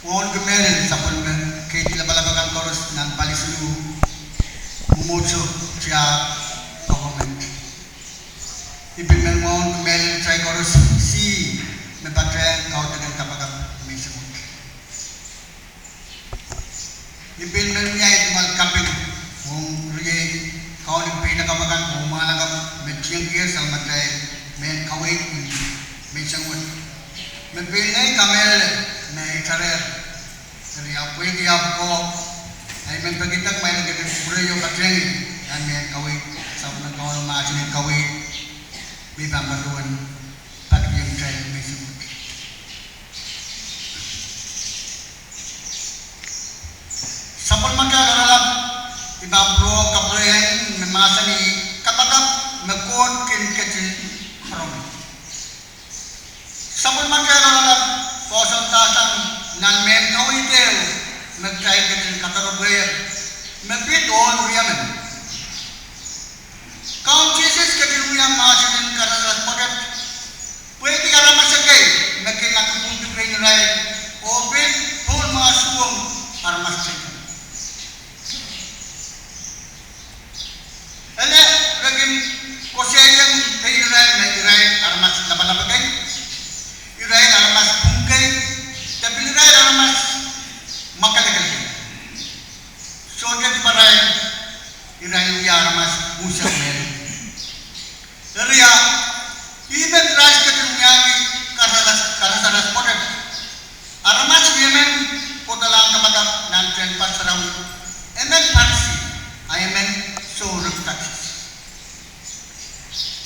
Won kemelin sapun ke labalabagan koros nan balisulu mucho cia government. Ibin men won kemelin try koros si me patren kau dengan kapagam mesut. Ibin men nyai mal kamping wong riye kau ni pina kapagam umalagam menciang dia salmatrai men kawin mesut. Membeli kamel naik karet dari apa yang dia buat, saya membagi tak main kita beriyo kateng, dan men kawin sama kawan macam ni kawin, bibang baruan tak yang saya mesut. Sapul macam dalam bibang pro kabrian memasa ni kapakap mekot kecil harum. Sapul macam dalam kosong tasang nan men kawin del mekai kecil kata bayar mepit all Yemen. Kau Jesus kecil yang masih dan karena pakai puisi karena masih kay mekai laku puntu kaya rai open full masuang armas cekam. Ele regim koseyang kaya rai armas laba kay rai armas pungkay tapi rai armas makalakal. So dia parai rai armas musa mer. Ria even rai ketunyagi karena sanas podet. Armas Yemen podalang kamadam nan tren pasarau. Emen Parsi, ayemen sorok taksis.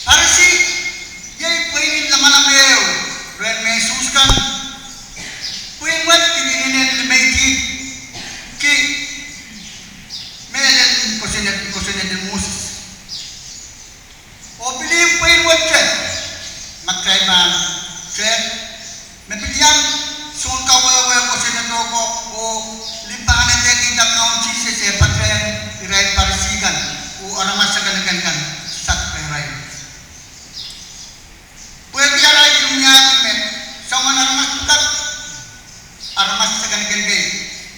Parsi yai puin lama-lama ren mesuskan puin buat kini lebih ki melen kosenet Moses. O believe puin buat cek makai ban cek mepiliang son kawawa kosenet roko o limpahan ete kita kaum Jesus pakai irai parsikan o orang masakan kan sak irai. Puin irai dunia ini sama armas tukat armas segan gengge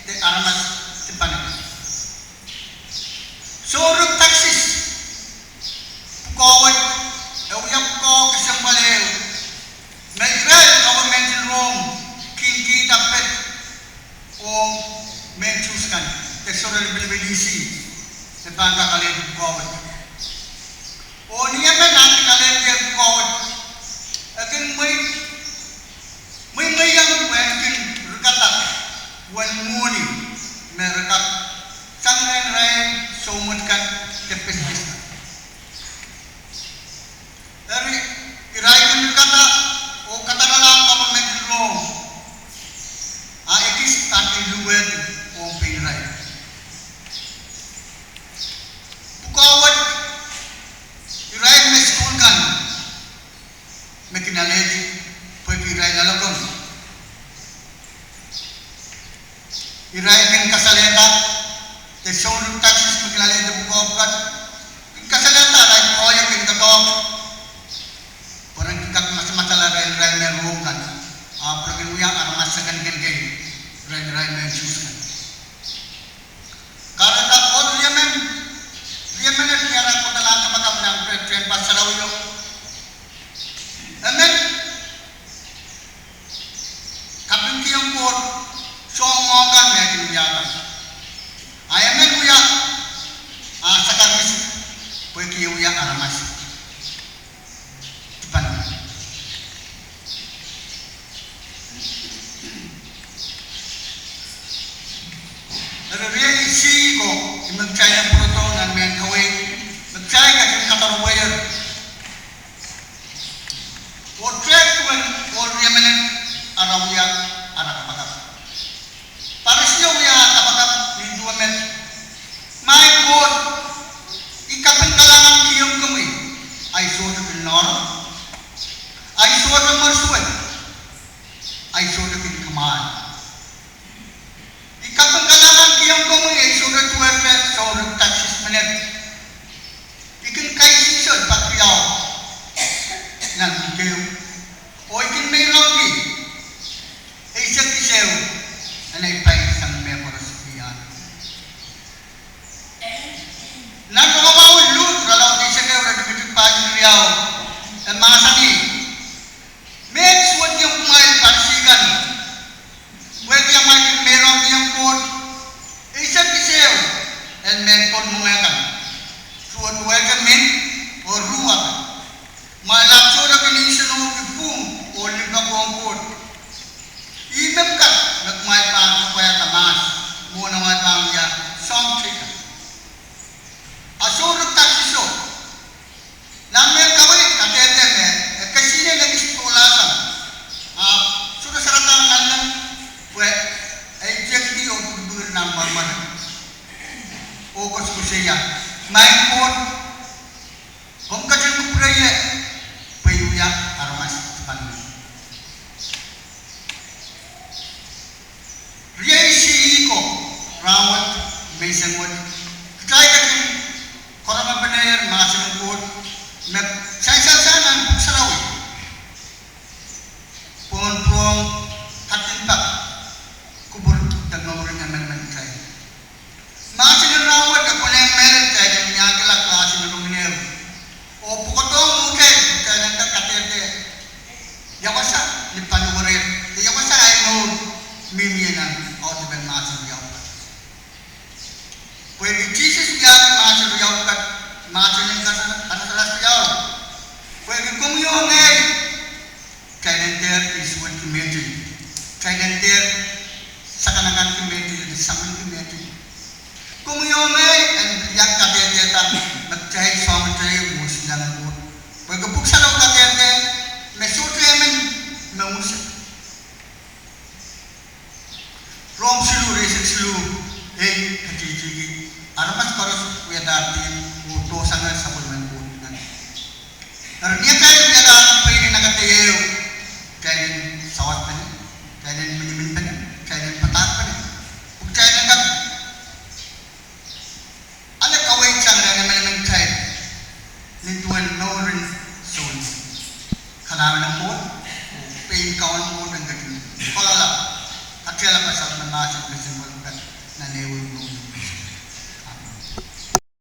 de armas sepan sorok taksis kawat uyap ko kesembaleu Israel government Rome king tapet o menchuskan tesorel bilbilisi sebangka kali kawat o niya men nanti kali dia kawat akan may yang mungkin rekatak wan muni merekat sangen rai somutkan tepes bisa dari irai kan kata o kata dalam government law it is starting luwed o pirai bukawat irai meskulkan mekinaledi irai nalakon irai kan kasaleta the showroom taxis mekinaledi bukawakat kasaleta rai koya kan katok orang kita masalah rai merungkan program yang armas sekan gengge rai menchuskan karena tak all Yemen tiara kota lang kapagam ng tren pasaraw yo amen. Kaping kiyong po, songongan niya kinuyatan. Ayamen kuya, sa kamis, puwi kiyuya aramas. Tipan. Naririyan isi ko, imagcaya po ito ng mga kawin, magcaya ka yung katarubayan. O trek when all Yemen araw yang anak kapagap. Parisnya uya kapagap ni 2 men. My God, ikapin kalangan kiyong kami. I saw the Pinor. I saw the Mersuet. I saw the Pinkaman. Ikapin kalangan kiyong kami. mod kom kacil kupraya payuya armas pan riai si ko rawat mesan mod kaya kacil korama benar masih mod me saya sarawi pon hatin pak kubur dan nomor yang saya masih rawat ke kuning merah saya menyagelak kelas menunggu o pukotong mungkin kaya katete yawasa lipan uret yawasa ay mo mimiyanan out ben masih yaw pwede Jesus yaw masih yaw kat masih yang kasalas yaw pwede kumyo ngay kaya there is what imagine kaya there sa kanangan imagine sa kanangan imagine kumyo ngay and yang katete tan nagchay sama chay mus lang gut pwede buksan ang katete may sutre men mausap rom silu reset silu kacicigi aramas paras wedati uto sangat sabun men gut Artinya kaya ada apa ini nak katayo kaya sawat pa niya kaya minimin pa niya kaya patak pa niya kung kaya nagkat ala kaway siyang na naman kaya nintuan no rin soul kalaman ng buwan pain kawan mo ng gatin palala at kaya lang pasal na masin kasi mo na newo